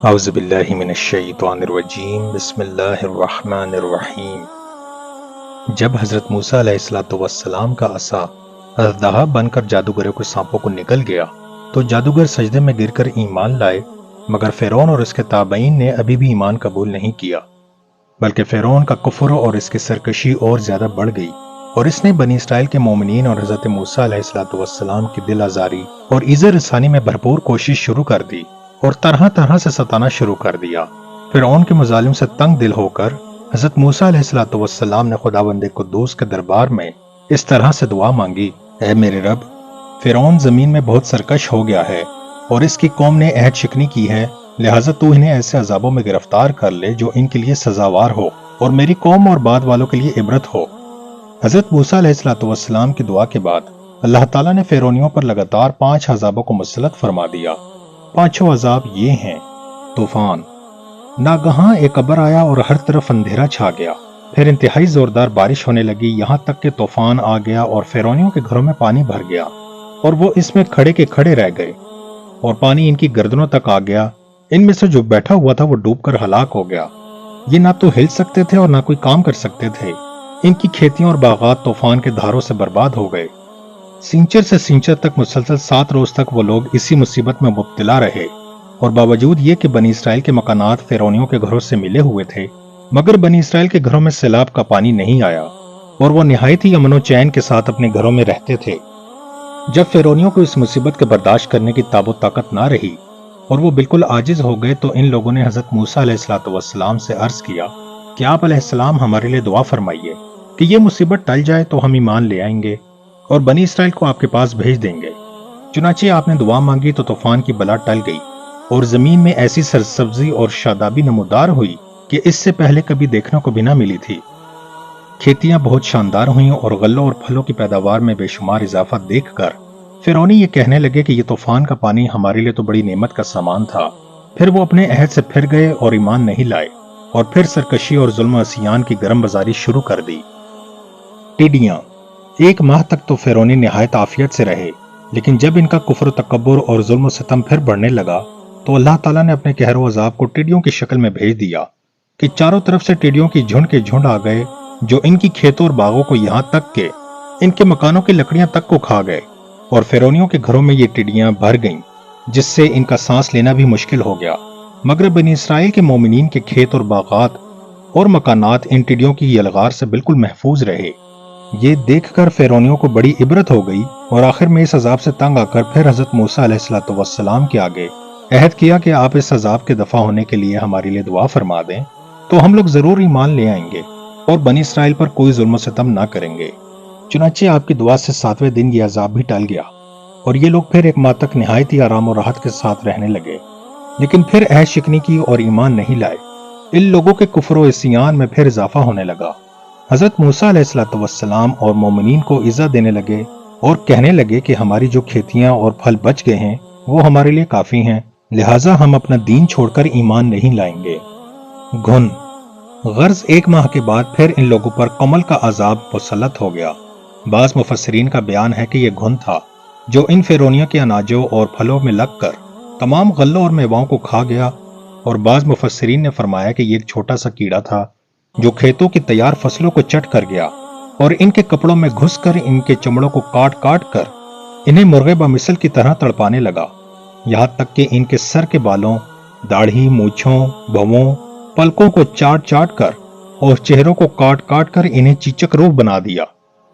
اعوذ باللہ من الشیطان الرجیم بسم اللہ الرحمن الرحیم۔ جب حضرت موسیٰ علیہ السلام کا عصا اژدہا بن کر جادوگروں کے سانپوں کو نکل گیا تو جادوگر سجدے میں گر کر ایمان لائے، مگر فرعون اور اس کے تابعین نے ابھی بھی ایمان قبول نہیں کیا، بلکہ فرعون کا کفر اور اس کی سرکشی اور زیادہ بڑھ گئی، اور اس نے بنی اسرائیل کے مومنین اور حضرت موسیٰ علیہ السلام کی دل آزاری اور ایذا رسانی میں بھرپور کوشش شروع کر دی اور طرح طرح سے ستانا شروع کر دیا۔ فرعون کے مظالم سے تنگ دل ہو کر حضرت موسیٰ علیہ السلام نے خداوند قدوس کے دربار میں اس طرح سے دعا مانگی: اے میرے رب، فرعون زمین میں بہت سرکش ہو گیا ہے اور اس کی قوم نے عہد شکنی کی ہے، لہٰذا تو انہیں ایسے عذابوں میں گرفتار کر لے جو ان کے لیے سزاوار ہو اور میری قوم اور بعد والوں کے لیے عبرت ہو۔ حضرت موسیٰ علیہ السلام کی دعا کے بعد اللہ تعالیٰ نے فرعونیوں پر لگاتار 5 عذابوں کو مسلط فرما دیا۔ 5 عذاب یہ ہیں: طوفان، ناگہاں ایک ابر آیا اور ہر طرف اندھیرا چھا گیا، پھر انتہائی زوردار بارش ہونے لگی، یہاں تک کہ طوفان آ گیا اور فرعونیوں کے گھروں میں پانی بھر گیا اور وہ اس میں کھڑے کے کھڑے رہ گئے اور پانی ان کی گردنوں تک آ گیا، ان میں سے جو بیٹھا ہوا تھا وہ ڈوب کر ہلاک ہو گیا۔ یہ نہ تو ہل سکتے تھے اور نہ کوئی کام کر سکتے تھے، ان کی کھیتیاں اور باغات طوفان کے دھاروں سے برباد ہو گئے۔ سینچر سے سینچر تک مسلسل 7 روز تک وہ لوگ اسی مصیبت میں مبتلا رہے، اور باوجود یہ کہ بنی اسرائیل کے مکانات فرعونیوں کے گھروں سے ملے ہوئے تھے، مگر بنی اسرائیل کے گھروں میں سیلاب کا پانی نہیں آیا اور وہ نہایت ہی امن و چین کے ساتھ اپنے گھروں میں رہتے تھے۔ جب فرعونیوں کو اس مصیبت کے برداشت کرنے کی تاب و طاقت نہ رہی اور وہ بالکل عاجز ہو گئے تو ان لوگوں نے حضرت موسیٰ علیہ السلام سے عرض کیا کہ آپ علیہ السلام ہمارے لیے دعا فرمائیے کہ یہ مصیبت ٹل جائے تو ہم ایمان لے آئیں گے اور بنی اسرائیل کو آپ کے پاس بھیج دیں گے۔ چنانچہ آپ نے دعا مانگی تو طوفان کی بلا ٹل گئی اور زمین میں ایسی سرسبزی اور شادابی نمودار ہوئی کہ اس سے پہلے کبھی دیکھنے کو بھی نہ ملی تھی۔ کھیتیاں بہت شاندار ہوئیں اور غلوں اور پھلوں کی پیداوار میں بے شمار اضافہ دیکھ کر فرعونی یہ کہنے لگے کہ یہ طوفان کا پانی ہمارے لیے تو بڑی نعمت کا سامان تھا۔ پھر وہ اپنے عہد سے پھر گئے اور ایمان نہیں لائے اور پھر سرکشی اور ظلم و عصیان کی گرم بازاری شروع کر دی۔ ٹڈیاں، 1 ماہ تک تو فرعونی نہایت عافیت سے رہے، لیکن جب ان کا کفر و تکبر اور ظلم و ستم پھر بڑھنے لگا تو اللہ تعالیٰ نے اپنے قہر و عذاب کو ٹڈیوں کی شکل میں بھیج دیا کہ چاروں طرف سے ٹڈیوں کی جھنڈ کے جھنڈ آ گئے جو ان کی کھیتوں اور باغوں کو یہاں تک کہ ان کے مکانوں کی لکڑیاں تک کو کھا گئے، اور فرعونیوں کے گھروں میں یہ ٹڈیاں بھر گئیں جس سے ان کا سانس لینا بھی مشکل ہو گیا، مگر بنی اسرائیل کے مومنین کے کھیت اور باغات اور مکانات ان ٹڈیوں کی یلغار سے بالکل محفوظ رہے۔ یہ دیکھ کر فرعونیوں کو بڑی عبرت ہو گئی اور آخر میں اس عذاب سے تنگ آ کر پھر حضرت موسیٰ علیہ السلام کے آگے عہد کیا کہ آپ اس عذاب کے دفع ہونے کے لیے ہمارے لیے دعا فرما دیں تو ہم لوگ ضرور ایمان لے آئیں گے اور بنی اسرائیل پر کوئی ظلم و ستم نہ کریں گے۔ چنانچہ آپ کی دعا سے 7ویں دن یہ عذاب بھی ٹل گیا اور یہ لوگ پھر 1 ماہ تک نہایت ہی آرام و راحت کے ساتھ رہنے لگے، لیکن پھر عہد شکنی کی اور ایمان نہیں لائے۔ ان لوگوں کے کفر و عصیان میں پھر اضافہ ہونے لگا۔ حضرت موسیٰ علیہ السلام اور مومنین کو ایذا دینے لگے اور کہنے لگے کہ ہماری جو کھیتیاں اور پھل بچ گئے ہیں وہ ہمارے لیے کافی ہیں، لہٰذا ہم اپنا دین چھوڑ کر ایمان نہیں لائیں گے۔ گھن، غرض 1 ماہ کے بعد پھر ان لوگوں پر کمل کا عذاب مسلط ہو گیا۔ بعض مفسرین کا بیان ہے کہ یہ گھن تھا جو ان فرعونیوں کے اناجوں اور پھلوں میں لگ کر تمام غلوں اور میواؤں کو کھا گیا، اور بعض مفسرین نے فرمایا کہ یہ ایک چھوٹا سا کیڑا تھا جو کھیتوں کی تیار فصلوں کو چٹ کر گیا اور ان کے کپڑوں میں گھس کر ان کے چمڑوں کو کاٹ کاٹ کر انہیں مرغے بمثل کی طرح تڑپانے لگا، یہاں تک کہ ان کے سر کے بالوں، داڑھی، مونچھوں، بھووں، پلکوں کو چاٹ چاٹ کر اور چہروں کو کاٹ کاٹ کر انہیں چیچک روح بنا دیا۔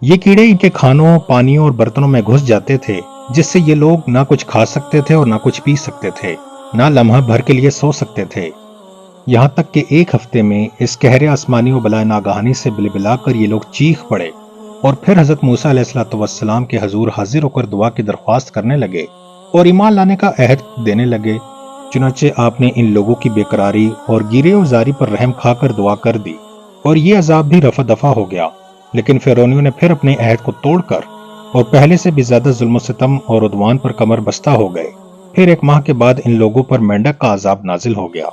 یہ کیڑے ان کے کھانوں، پانیوں اور برتنوں میں گھس جاتے تھے جس سے یہ لوگ نہ کچھ کھا سکتے تھے اور نہ کچھ پی سکتے تھے، نہ لمحہ بھر کے لیے سو سکتے تھے، یہاں تک کہ 1 ہفتے میں اس قہر آسمانی و بلائے ناگہانی سے بلبلا کر یہ لوگ چیخ پڑے اور پھر حضرت موسیٰ علیہ السلام کے حضور حاضر ہو کر دعا کی درخواست کرنے لگے اور ایمان لانے کا عہد دینے لگے۔ چنانچہ آپ نے ان لوگوں کی بے قراری اور گیرے و زاری پر رحم کھا کر دعا کر دی اور یہ عذاب بھی رفع دفع ہو گیا، لیکن فرعونیوں نے پھر اپنے عہد کو توڑ کر اور پہلے سے بھی زیادہ ظلم و ستم اور عدوان پر کمر بستہ ہو گئے۔ پھر 1 ماہ کے بعد ان لوگوں پر مینڈک کا عذاب نازل ہو گیا۔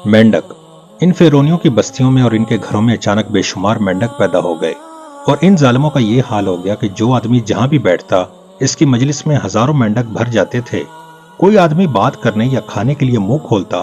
مینڈک، ان فرعونیوں کی بستیوں میں اور ان کے گھروں میں اچانک بے شمار مینڈک پیدا ہو گئے اور ان ظالموں کا یہ حال ہو گیا کہ جو آدمی جہاں بھی بیٹھتا اس کی مجلس میں ہزاروں مینڈک بھر جاتے تھے۔ کوئی آدمی بات کرنے یا کھانے کے لیے منہ کھولتا